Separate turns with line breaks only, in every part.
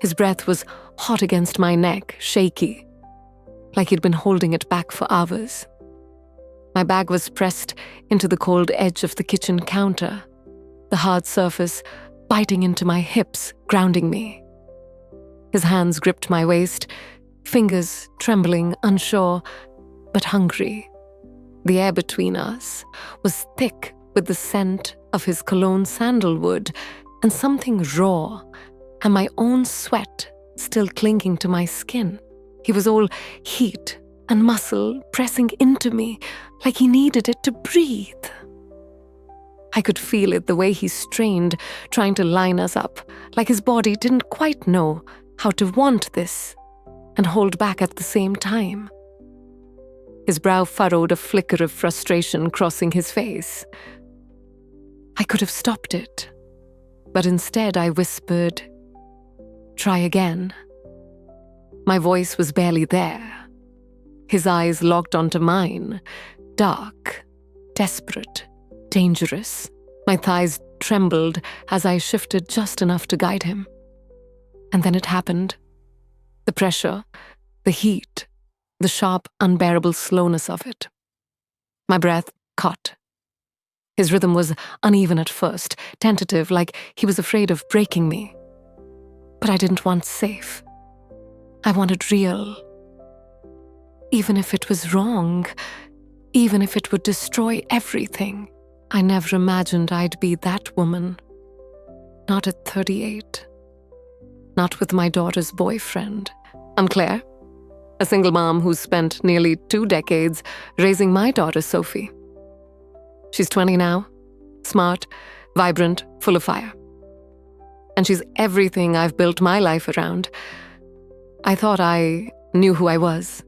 His breath was hot against my neck, shaky, like he'd been holding it back for hours. My bag was pressed into the cold edge of the kitchen counter, the hard surface biting into my hips, grounding me. His hands gripped my waist, fingers trembling, unsure, but hungry. The air between us was thick with the scent of his cologne sandalwood and something raw, and my own sweat still clinging to my skin. He was all heat and muscle pressing into me like he needed it to breathe. I could feel it the way he strained, trying to line us up, like his body didn't quite know how to want this and hold back at the same time. His brow furrowed, a flicker of frustration crossing his face. I could have stopped it, but instead I whispered, "Try again." My voice was barely there. His eyes locked onto mine, dark, desperate, dangerous. My thighs trembled as I shifted just enough to guide him. And then it happened. The pressure, the heat, the sharp, unbearable slowness of it. My breath caught. His rhythm was uneven at first, tentative, like he was afraid of breaking me. But I didn't want safe. I wanted real. Even if it was wrong, even if it would destroy everything, I never imagined I'd be that woman. Not at 38. Not with my daughter's boyfriend. I'm Claire, a single mom who's spent nearly 2 decades raising my daughter Sophie. She's 20 now, smart, vibrant, full of fire. And she's everything I've built my life around. I thought I knew who I was.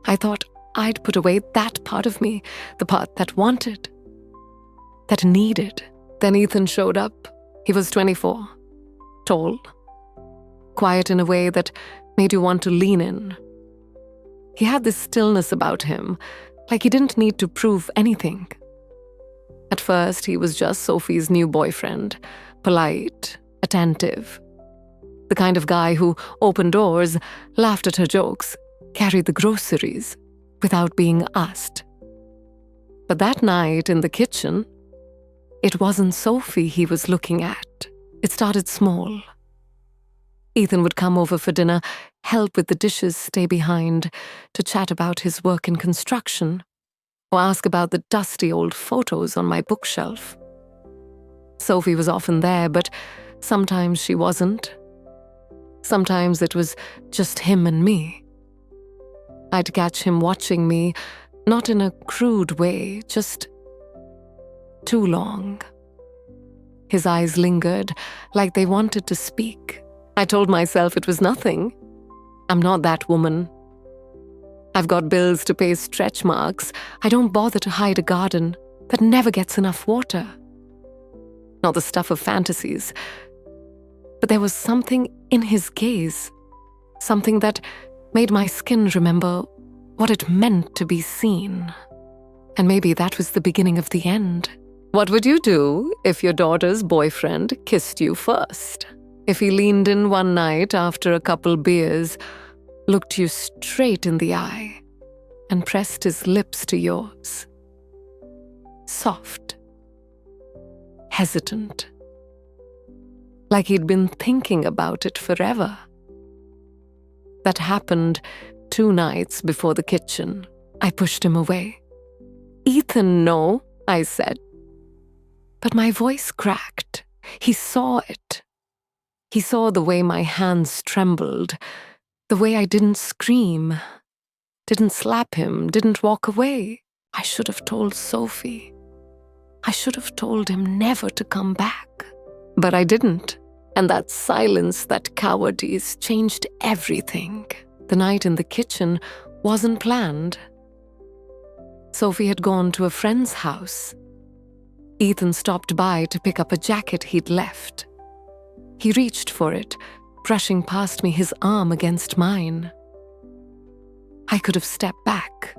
I thought I'd put away that part of me, the part that wanted, that needed. Then Ethan showed up. He was 24, tall, quiet in a way that made you want to lean in. He had this stillness about him, like he didn't need to prove anything. At first, he was just Sophie's new boyfriend, polite, attentive. The kind of guy who opened doors, laughed at her jokes, carried the groceries without being asked. But that night in the kitchen, it wasn't Sophie he was looking at. It started small. Ethan would come over for dinner, help with the dishes, stay behind, to chat about his work in construction, or ask about the dusty old photos on my bookshelf. Sophie was often there, but sometimes she wasn't. Sometimes it was just him and me. I'd catch him watching me, not in a crude way, just too long. His eyes lingered, like they wanted to speak. I told myself it was nothing. I'm not that woman. I've got bills to pay, stretch marks. I don't bother to hide a garden that never gets enough water. Not the stuff of fantasies. But there was something in his gaze, something that made my skin remember what it meant to be seen. And maybe that was the beginning of the end. What would you do if your daughter's boyfriend kissed you first? If he leaned in one night after a couple beers, looked you straight in the eye, and pressed his lips to yours? Soft, hesitant, like he'd been thinking about it forever. That happened 2 nights before the kitchen. I pushed him away. "Ethan, no," I said. But my voice cracked. He saw it. He saw the way my hands trembled, the way I didn't scream, didn't slap him, didn't walk away. I should have told Sophie. I should have told him never to come back. But I didn't. And that silence, that cowardice, changed everything. The night in the kitchen wasn't planned. Sophie had gone to a friend's house. Ethan stopped by to pick up a jacket he'd left. He reached for it, brushing past me, his arm against mine. I could have stepped back,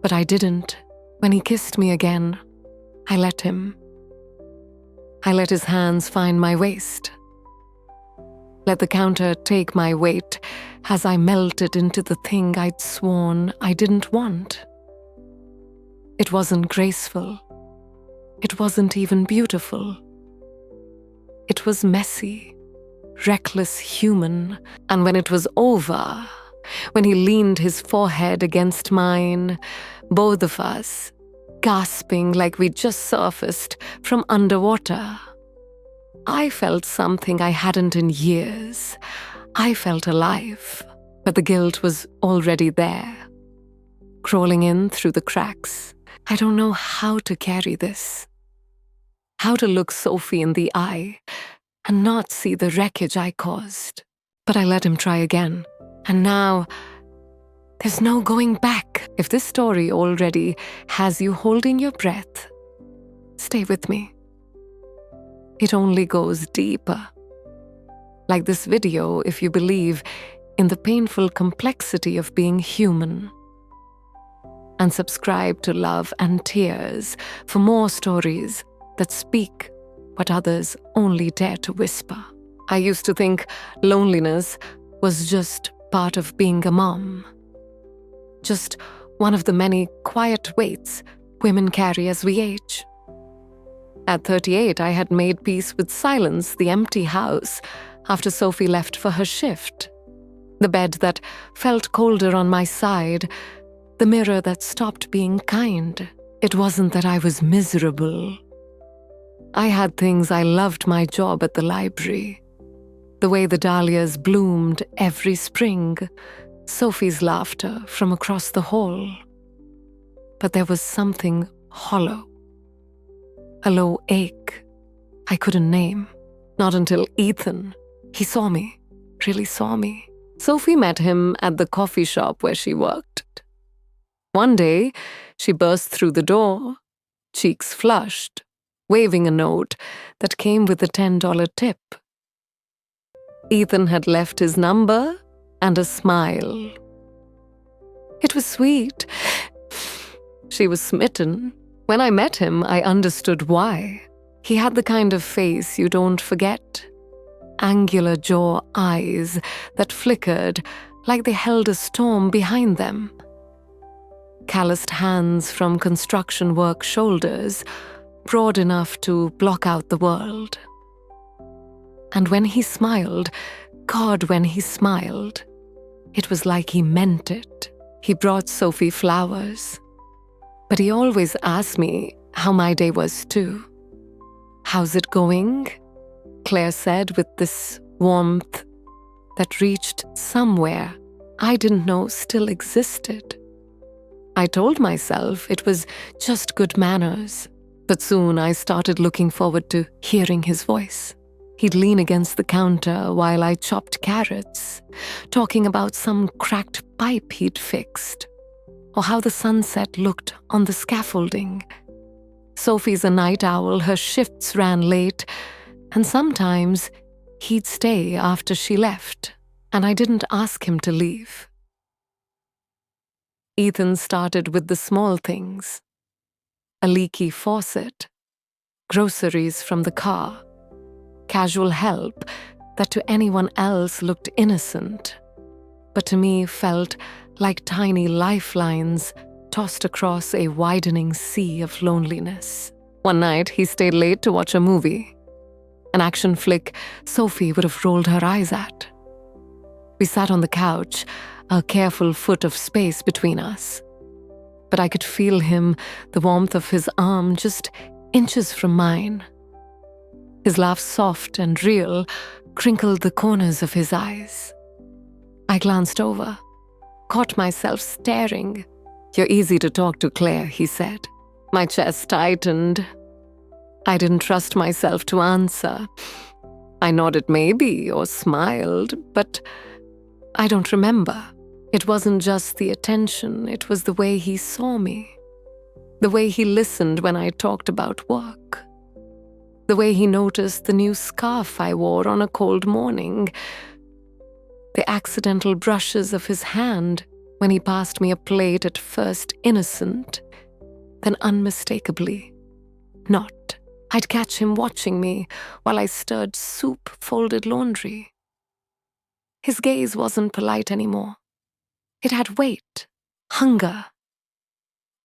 but I didn't. When he kissed me again, I let him. I let his hands find my waist. let the counter take my weight as I melted into the thing I'd sworn I didn't want. It wasn't graceful. It wasn't even beautiful. It was messy, reckless human, and when it was over, when he leaned his forehead against mine, both of us, gasping like we'd just surfaced from underwater, I felt something I hadn't in years. I felt alive, but the guilt was already there, crawling in through the cracks. I don't know how to carry this. How to look Sophie in the eye and not see the wreckage I caused. But I let him try again. And now, there's no going back. If this story already has you holding your breath, stay with me. It only goes deeper. Like this video, if you believe in the painful complexity of being human. And subscribe to Love and Tears for more stories that speak what others only dare to whisper. I used to think loneliness was just part of being a mom. Just one of the many quiet weights women carry as we age. At 38, I had made peace with silence, the empty house, after Sophie left for her shift. The bed that felt colder on my side, the mirror that stopped being kind. It wasn't that I was miserable. I had things. I loved my job at the library, the way the dahlias bloomed every spring, Sophie's laughter from across the hall. But there was something hollow, a low ache I couldn't name. Not until Ethan. He saw me, really saw me. Sophie met him at the coffee shop where she worked. One day, she burst through the door, cheeks flushed, waving a note that came with a $10 tip. Ethan had left his number and a smile. It was sweet. She was smitten. When I met him, I understood why. He had the kind of face you don't forget. Angular jaw eyes that flickered like they held a storm behind them. Calloused hands from construction work shoulders, broad enough to block out the world. And when he smiled, God, when he smiled, it was like he meant it. He brought Sophie flowers. But he always asked me how my day was too. "How's it going?" Claire said with this warmth that reached somewhere I didn't know still existed. I told myself it was just good manners, but soon I started looking forward to hearing his voice. He'd lean against the counter while I chopped carrots, talking about some cracked pipe he'd fixed, or how the sunset looked on the scaffolding. Sophie's a night owl, her shifts ran late, and sometimes he'd stay after she left, and I didn't ask him to leave. Ethan started with the small things. A leaky faucet, groceries from the car, casual help that to anyone else looked innocent, but to me felt like tiny lifelines tossed across a widening sea of loneliness. One night, he stayed late to watch a movie, an action flick Sophie would have rolled her eyes at. We sat on the couch, a careful foot of space between us. But I could feel him, the warmth of his arm just inches from mine. His laugh, soft and real, crinkled the corners of his eyes. I glanced over, caught myself staring. "You're easy to talk to, Claire," he said. My chest tightened. I didn't trust myself to answer. I nodded maybe or smiled, but I don't remember. It wasn't just the attention, it was the way he saw me. The way he listened when I talked about work. The way he noticed the new scarf I wore on a cold morning. The accidental brushes of his hand when he passed me a plate, at first innocent, then unmistakably not. I'd catch him watching me while I stirred soup, folded laundry. His gaze wasn't polite anymore. It had weight, hunger,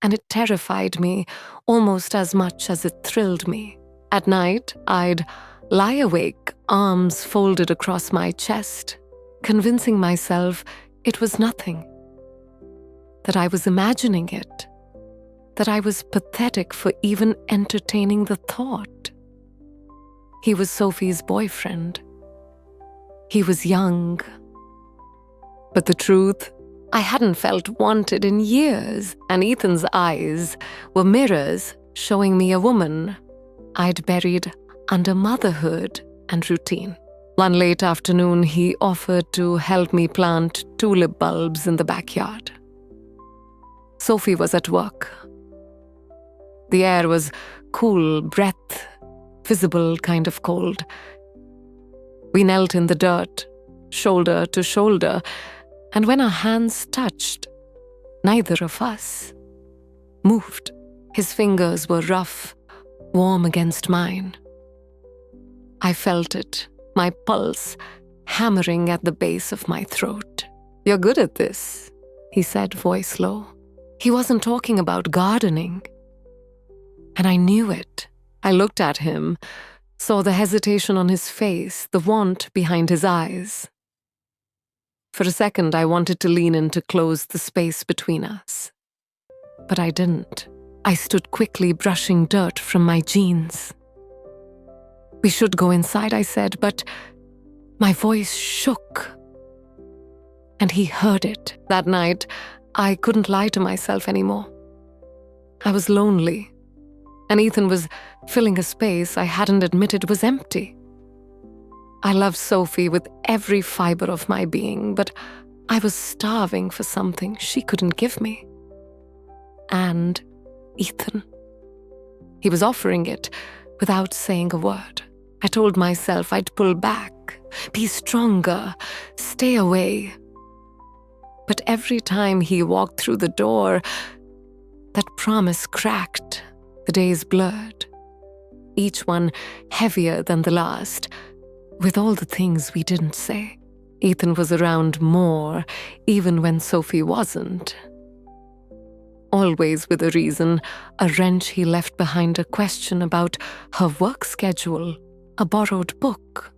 and it terrified me almost as much as it thrilled me. At night, I'd lie awake, arms folded across my chest, convincing myself it was nothing, that I was imagining it, that I was pathetic for even entertaining the thought. He was Sophie's boyfriend. He was young. But the truth, I hadn't felt wanted in years, and Ethan's eyes were mirrors showing me a woman I'd buried under motherhood and routine. One late afternoon, he offered to help me plant tulip bulbs in the backyard. Sophie was at work. The air was cool, breath, visible kind of cold. We knelt in the dirt, shoulder to shoulder, and when our hands touched, neither of us moved. His fingers were rough, warm against mine. I felt it, my pulse hammering at the base of my throat. "You're good at this," he said, voice low. He wasn't talking about gardening. And I knew it. I looked at him, saw the hesitation on his face, the want behind his eyes. For a second, I wanted to lean in to close the space between us. But I didn't. I stood quickly brushing dirt from my jeans. "We should go inside," I said, but my voice shook. And he heard it. That night, I couldn't lie to myself anymore. I was lonely, and Ethan was filling a space I hadn't admitted was empty. I loved Sophie with every fiber of my being, but I was starving for something she couldn't give me. And Ethan. He was offering it without saying a word. I told myself I'd pull back, be stronger, stay away. But every time he walked through the door, that promise cracked, the days blurred, each one heavier than the last, with all the things we didn't say. Ethan was around more, even when Sophie wasn't. Always with a reason, a wrench he left behind, a question about her work schedule, a borrowed book.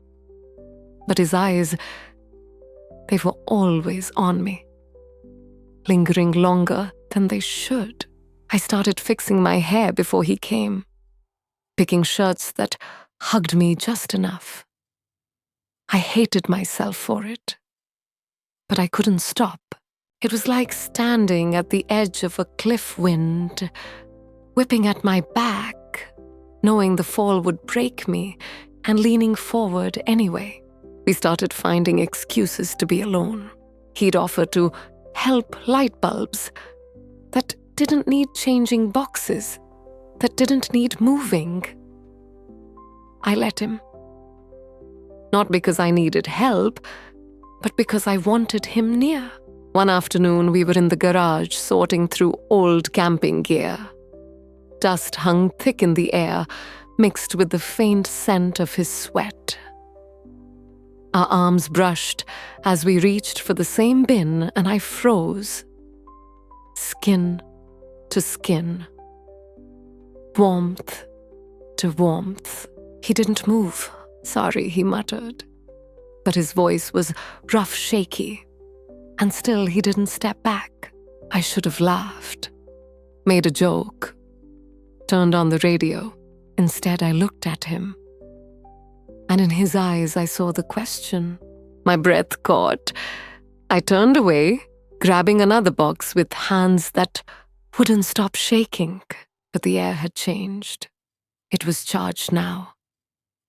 But his eyes, they were always on me, lingering longer than they should. I started fixing my hair before he came, picking shirts that hugged me just enough. I hated myself for it, but I couldn't stop. It was like standing at the edge of a cliff, wind whipping at my back, knowing the fall would break me, and leaning forward anyway. We started finding excuses to be alone. He'd offer to help light bulbs that didn't need changing boxes, that didn't need moving. I let him. Not because I needed help, but because I wanted him near. One afternoon, we were in the garage sorting through old camping gear. Dust hung thick in the air, mixed with the faint scent of his sweat. Our arms brushed as we reached for the same bin, and I froze, skin to skin, warmth to warmth. He didn't move. "Sorry," he muttered. But his voice was rough, shaky. And still he didn't step back. I should have laughed, made a joke, turned on the radio. Instead, I looked at him. And in his eyes, I saw the question. My breath caught. I turned away, grabbing another box with hands that wouldn't stop shaking. But the air had changed. It was charged now,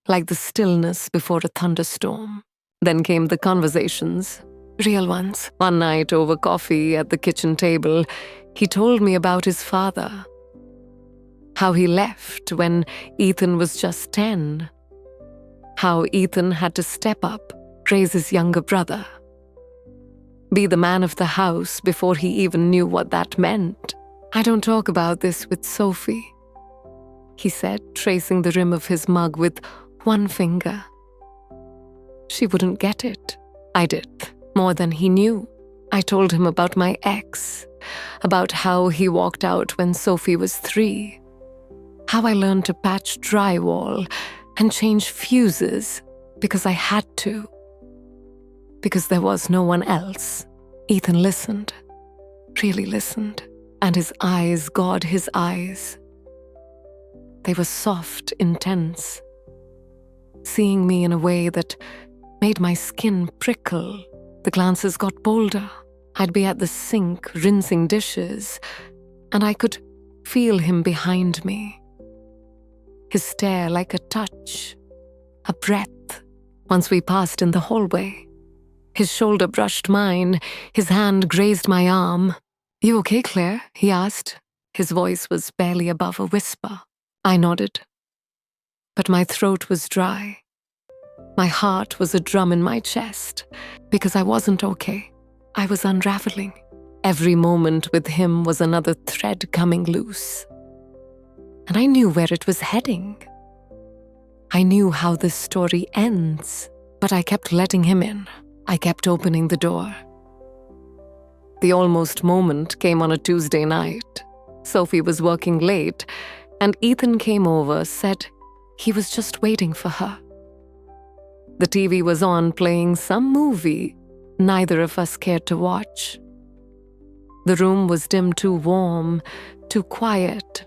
like the stillness before a thunderstorm. Then came the conversations, real ones. One night over coffee at the kitchen table, he told me about his father. How he left when Ethan was just 10. How Ethan had to step up, raise his younger brother, be the man of the house before he even knew what that meant. "I don't talk about this with Sophie," he said, tracing the rim of his mug with one finger. "She wouldn't get it." I did, more than he knew. I told him about my ex, about how he walked out when Sophie was 3, how I learned to patch drywall and change fuses because I had to, because there was no one else. Ethan listened, really listened, and his eyes, God, his eyes. They were soft, intense, seeing me in a way that made my skin prickle. The glances got bolder. I'd be at the sink rinsing dishes, and I could feel him behind me. His stare like a touch, a breath. Once we passed in the hallway, his shoulder brushed mine, his hand grazed my arm. "You okay, Claire?" he asked. His voice was barely above a whisper. I nodded, but my throat was dry. My heart was a drum in my chest, because I wasn't okay. I was unraveling. Every moment with him was another thread coming loose. And I knew where it was heading. I knew how this story ends, but I kept letting him in. I kept opening the door. The almost moment came on a Tuesday night. Sophie was working late, and Ethan came over, said he was just waiting for her. The TV was on playing some movie neither of us cared to watch. The room was dim, too warm, too quiet.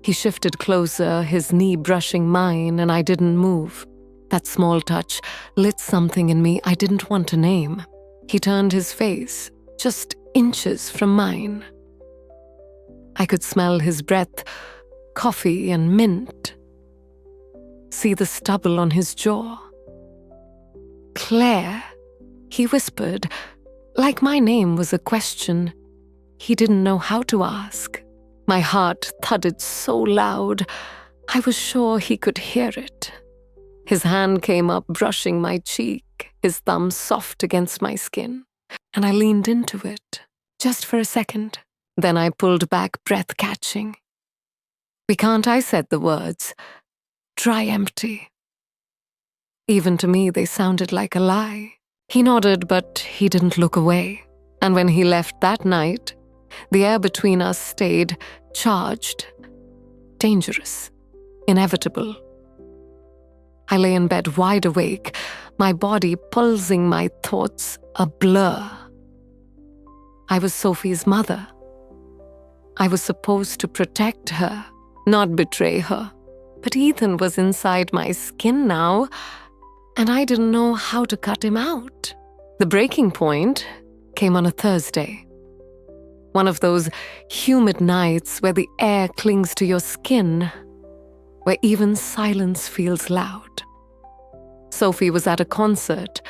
He shifted closer, his knee brushing mine, and I didn't move. That small touch lit something in me I didn't want to name. He turned his face, just inches from mine. I could smell his breath, coffee and mint. See the stubble on his jaw. "Claire," he whispered, like my name was a question he didn't know how to ask. My heart thudded so loud, I was sure he could hear it. His hand came up, brushing my cheek, his thumb soft against my skin, and I leaned into it, just for a second. Then I pulled back, breath catching. "We can't," I said the words. "Dry empty." Even to me, they sounded like a lie. He nodded, but he didn't look away. And when he left that night, the air between us stayed charged, dangerous, inevitable. I lay in bed wide awake, my body pulsing, my thoughts a blur. I was Sophie's mother. I was supposed to protect her, not betray her. But Ethan was inside my skin now, and I didn't know how to cut him out. The breaking point came on a Thursday. One of those humid nights where the air clings to your skin, where even silence feels loud. Sophie was at a concert,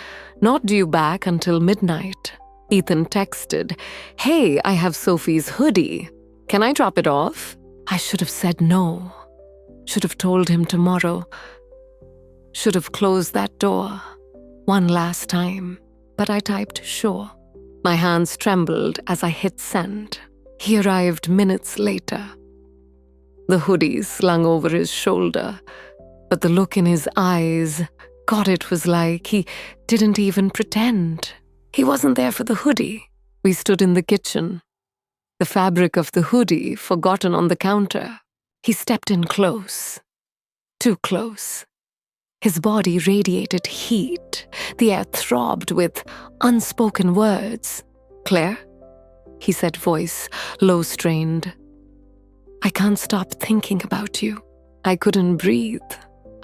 not due back until midnight. Ethan texted, "Hey, I have Sophie's hoodie. Can I drop it off?" I should have said no. Should have told him tomorrow. Should have closed that door one last time. But I typed sure. My hands trembled as I hit send. He arrived minutes later. The hoodie slung over his shoulder, but the look in his eyes, God, it was like he didn't even pretend. He wasn't there for the hoodie. We stood in the kitchen. The fabric of the hoodie forgotten on the counter. He stepped in close. Too close. His body radiated heat. The air throbbed with unspoken words. "Claire?" he said, voice low-strained. "I can't stop thinking about you." I couldn't breathe.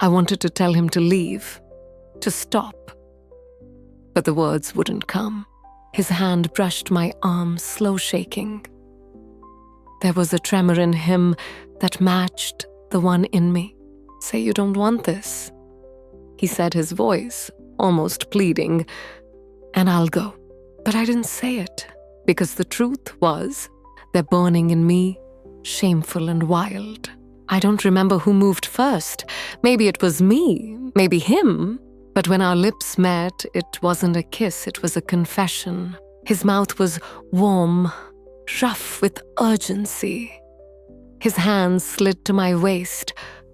I wanted to tell him to leave, to stop. But the words wouldn't come. His hand brushed my arm, slow shaking. There was a tremor in him that matched the one in me. "Say you don't want this," he said, his voice almost pleading, "and I'll go." But I didn't say it, because the truth was, they're burning in me, shameful and wild. I don't remember who moved first. Maybe it was me, maybe him. But when our lips met, it wasn't a kiss, it was a confession. His mouth was warm, rough with urgency. His hands slid to my waist,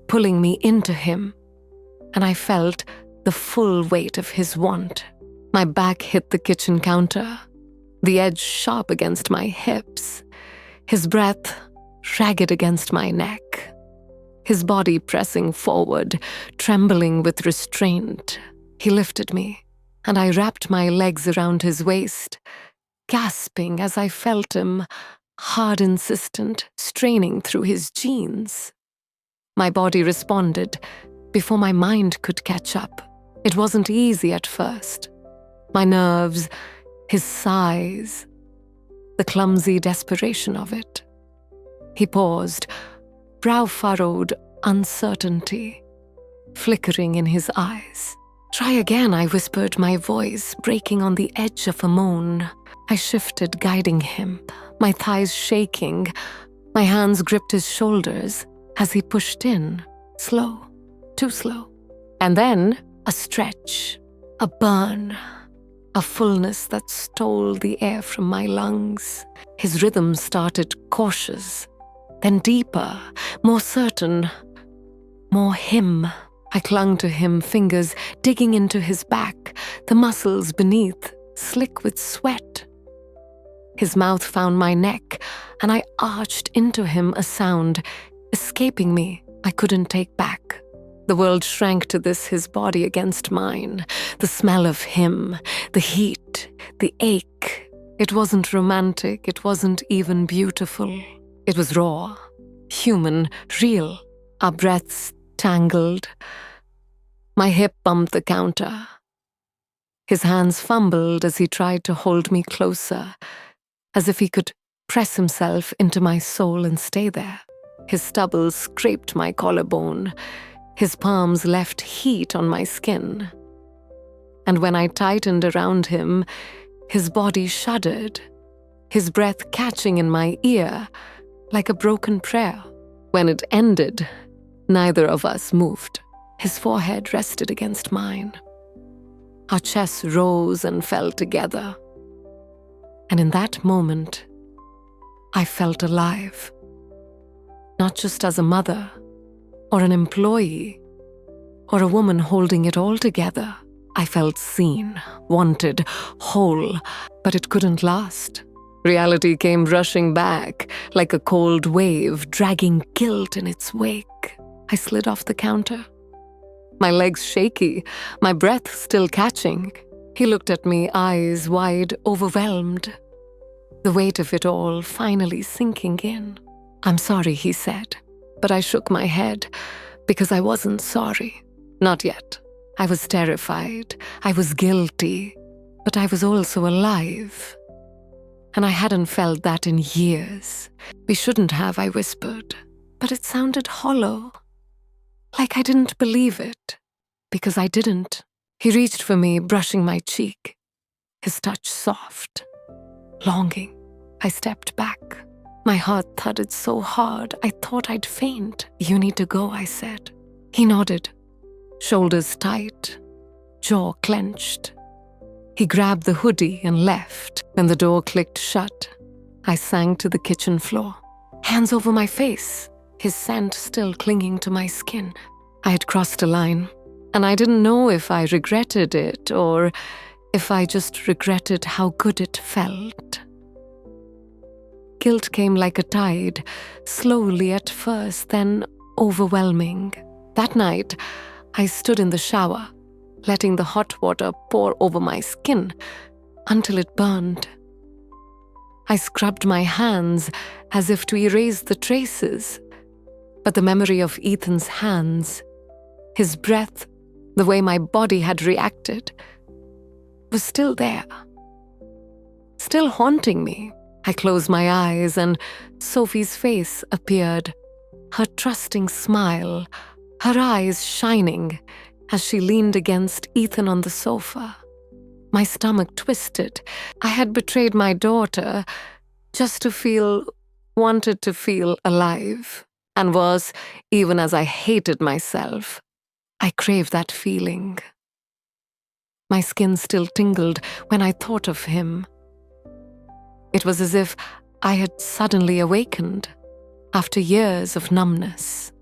pulling me into him, and I felt the full weight of his want. My back hit the kitchen counter, the edge sharp against my hips, his breath ragged against my neck, his body pressing forward, trembling with restraint. He lifted me, and I wrapped my legs around his waist, gasping as I felt him, hard insistent, straining through his jeans. My body responded before my mind could catch up. It wasn't easy at first. My nerves, his sighs, the clumsy desperation of it. He paused, brow furrowed, uncertainty flickering in his eyes. "Try again," I whispered, my voice breaking on the edge of a moan. I shifted, guiding him, my thighs shaking. My hands gripped his shoulders as he pushed in, slow, too slow. And then a stretch, a burn, a fullness that stole the air from my lungs. His rhythm started cautious, then deeper, more certain, more him. I clung to him, fingers digging into his back, the muscles beneath slick with sweat. His mouth found my neck, and I arched into him, a sound escaping me I couldn't take back. The world shrank to this, his body against mine, the smell of him, the heat, the ache. It wasn't romantic, it wasn't even beautiful. It was raw, human, real, our breaths tangled. My hip bumped the counter. His hands fumbled as he tried to hold me closer, as if he could press himself into my soul and stay there. His stubble scraped my collarbone. His palms left heat on my skin. And when I tightened around him, his body shuddered, his breath catching in my ear like a broken prayer. When it ended, neither of us moved. His forehead rested against mine. Our chests rose and fell together. And in that moment, I felt alive. Not just as a mother, or an employee, or a woman holding it all together. I felt seen, wanted, whole, but it couldn't last. Reality came rushing back, like a cold wave, dragging guilt in its wake. I slid off the counter, my legs shaky, my breath still catching. He looked at me, eyes wide, overwhelmed, the weight of it all finally sinking in. "I'm sorry," he said, but I shook my head because I wasn't sorry. Not yet. I was terrified. I was guilty, but I was also alive. And I hadn't felt that in years. "We shouldn't have," I whispered, but it sounded hollow, like I didn't believe it, because I didn't. He reached for me, brushing my cheek, his touch soft, longing. I stepped back. My heart thudded so hard, I thought I'd faint. "You need to go," I said. He nodded, shoulders tight, jaw clenched. He grabbed the hoodie and left. When the door clicked shut, I sank to the kitchen floor, hands over my face, his scent still clinging to my skin. I had crossed a line, and I didn't know if I regretted it or if I just regretted how good it felt. Guilt came like a tide, slowly at first, then overwhelming. That night, I stood in the shower, letting the hot water pour over my skin until it burned. I scrubbed my hands as if to erase the traces, but the memory of Ethan's hands, his breath, the way my body had reacted, was still there, still haunting me. I closed my eyes and Sophie's face appeared, her trusting smile, her eyes shining as she leaned against Ethan on the sofa. My stomach twisted. I had betrayed my daughter just to wanted to feel alive. And was, even as I hated myself, I craved that feeling. My skin still tingled when I thought of him. It was as if I had suddenly awakened after years of numbness.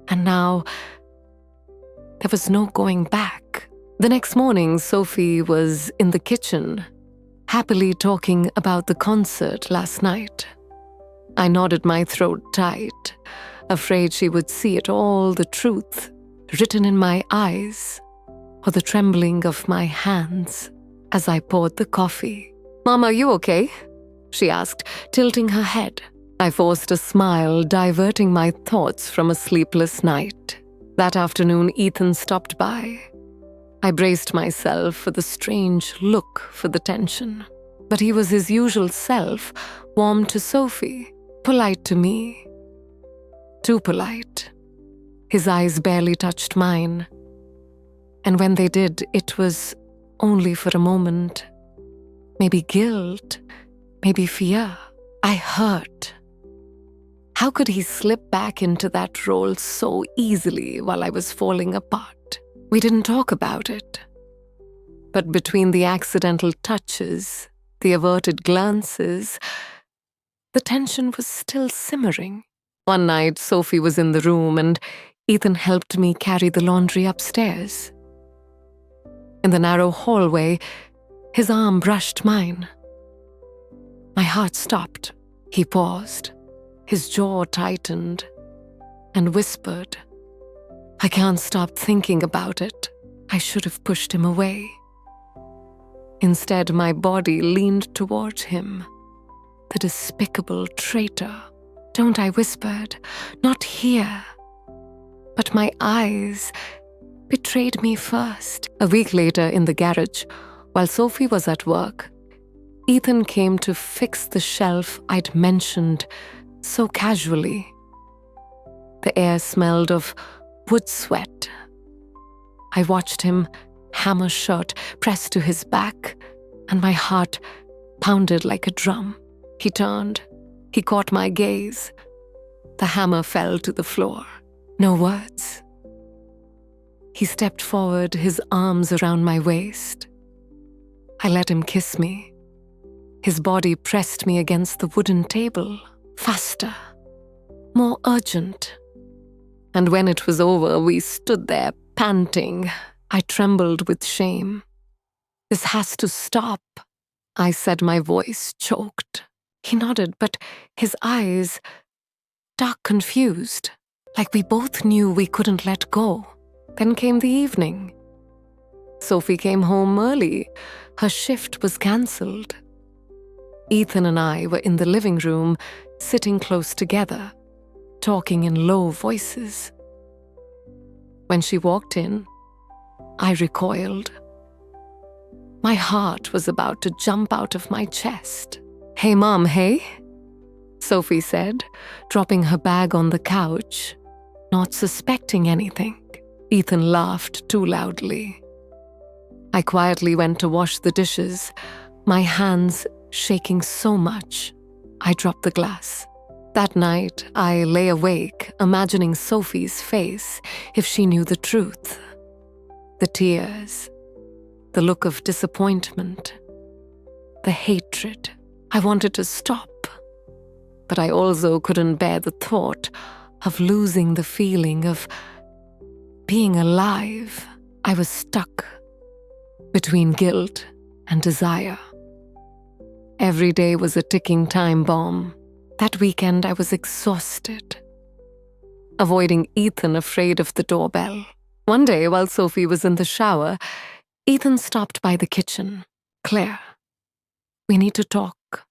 And now there was no going back. The next morning, Sophie was in the kitchen, happily talking about the concert last night. I nodded, my throat tight, afraid she would see it all, the truth written in my eyes, or the trembling of my hands as I poured the coffee. "Mom, are you okay?" she asked, tilting her head. I forced a smile, diverting my thoughts from a sleepless night. That afternoon, Ethan stopped by. I braced myself for the strange look, for the tension. But he was his usual self, warm to Sophie, polite to me. Too polite. His eyes barely touched mine. And when they did, it was only for a moment. Maybe guilt, maybe fear. I hurt. How could he slip back into that role so easily while I was falling apart? We didn't talk about it. But between the accidental touches, the averted glances, the tension was still simmering. One night, Sophie was in the room and Ethan helped me carry the laundry upstairs. In the narrow hallway, his arm brushed mine. My heart stopped. He paused. His jaw tightened and whispered, "I can't stop thinking about it. I should have pushed him away." Instead, my body leaned towards him. "The despicable traitor." "Don't," I whispered. "Not here." But my eyes betrayed me first. A week later, in the garage, while Sophie was at work, Ethan came to fix the shelf I'd mentioned so casually. The air smelled of wood sweat. I watched him hammer shut, pressed to his back, and my heart pounded like a drum. He turned. He caught my gaze. The hammer fell to the floor. No words. He stepped forward, his arms around my waist. I let him kiss me. His body pressed me against the wooden table. Faster. More urgent. And when it was over, we stood there, panting. I trembled with shame. "This has to stop," I said, my voice choked. He nodded, but his eyes, dark, confused, like we both knew we couldn't let go. Then came the evening. Sophie came home early. Her shift was cancelled. Ethan and I were in the living room, sitting close together, talking in low voices. When she walked in, I recoiled. My heart was about to jump out of my chest. "Hey, Mom, hey?" Sophie said, dropping her bag on the couch, not suspecting anything. Ethan laughed too loudly. I quietly went to wash the dishes, my hands shaking so much, I dropped the glass. That night, I lay awake, imagining Sophie's face if she knew the truth. The tears, the look of disappointment, the hatred. I wanted to stop, but I also couldn't bear the thought of losing the feeling of being alive. I was stuck between guilt and desire. Every day was a ticking time bomb. That weekend, I was exhausted, avoiding Ethan, afraid of the doorbell. One day, while Sophie was in the shower, Ethan stopped by the kitchen. "Claire, we need to talk."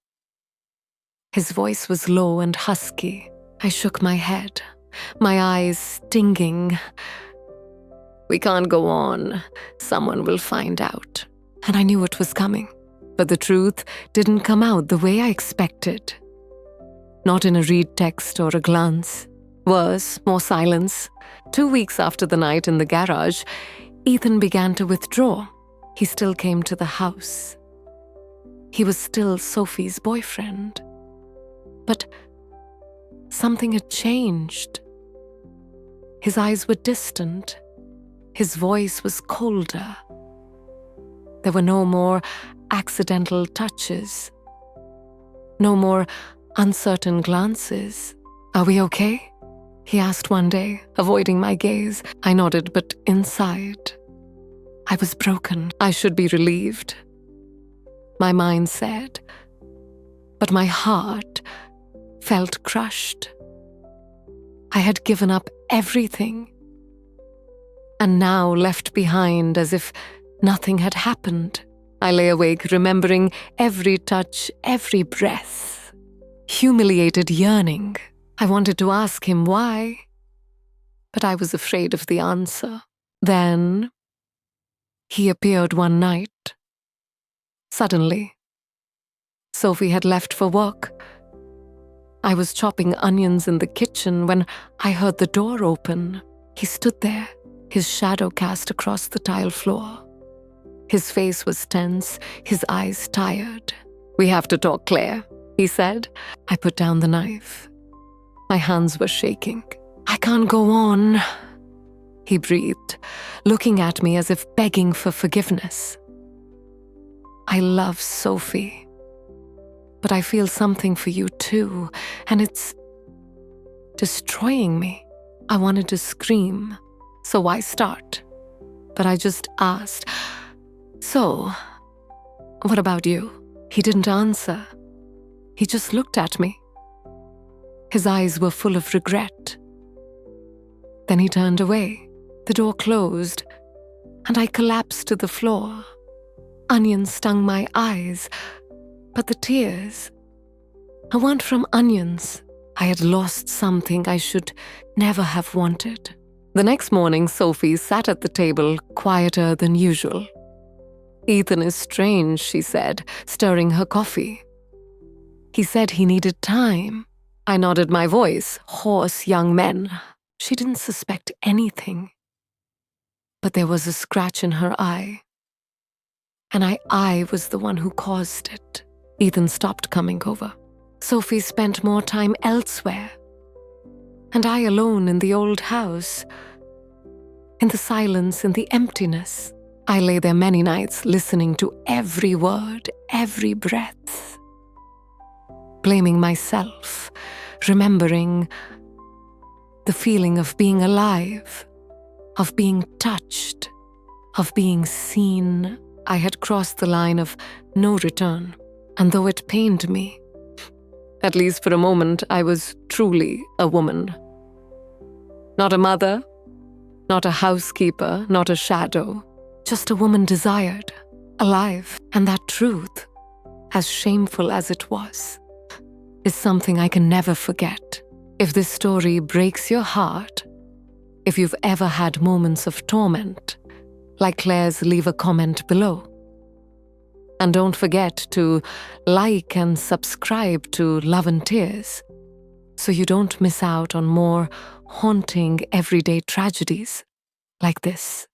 His voice was low and husky. I shook my head, my eyes stinging. "We can't go on. Someone will find out." And I knew it was coming. But the truth didn't come out the way I expected. Not in a read text or a glance. Worse, more silence. 2 weeks after the night in the garage, Ethan began to withdraw. He still came to the house. He was still Sophie's boyfriend. But something had changed. His eyes were distant. His voice was colder. There were no more accidental touches. No more uncertain glances. "Are we okay?" he asked one day, avoiding my gaze. I nodded, but inside, I was broken. I should be relieved. My mind said, but my heart felt crushed. I had given up everything, and now left behind as if nothing had happened. I lay awake, remembering every touch, every breath. Humiliated, yearning. I wanted to ask him why, but I was afraid of the answer. Then he appeared one night. Suddenly, Sophie had left for work. I was chopping onions in the kitchen when I heard the door open. He stood there, his shadow cast across the tile floor. His face was tense, his eyes tired. "We have to talk, Claire," he said. I put down the knife. My hands were shaking. "I can't go on," he breathed, looking at me as if begging for forgiveness. "I love Sophie, but I feel something for you too, and it's destroying me." I wanted to scream, so why start? But I just asked, "So, what about you?" He didn't answer. He just looked at me. His eyes were full of regret. Then he turned away. The door closed, and I collapsed to the floor. Onions stung my eyes, but the tears weren't from onions. I had lost something I should never have wanted. The next morning, Sophie sat at the table, quieter than usual. "Ethan is strange," she said, stirring her coffee. "He said he needed time." I nodded my voice, hoarse young men. She didn't suspect anything. But there was a scratch in her eye. And I was the one who caused it. Ethan stopped coming over. Sophie spent more time elsewhere. And I alone in the old house. In the silence, in the emptiness. I lay there many nights listening to every word, every breath. Blaming myself, remembering the feeling of being alive, of being touched, of being seen. I had crossed the line of no return, and though it pained me, at least for a moment, I was truly a woman. Not a mother, not a housekeeper, not a shadow, just a woman desired, alive. And that truth, as shameful as it was, is something I can never forget. If this story breaks your heart, if you've ever had moments of torment, like Claire's, leave a comment below. And don't forget to like and subscribe to Love and Tears so you don't miss out on more haunting everyday tragedies like this.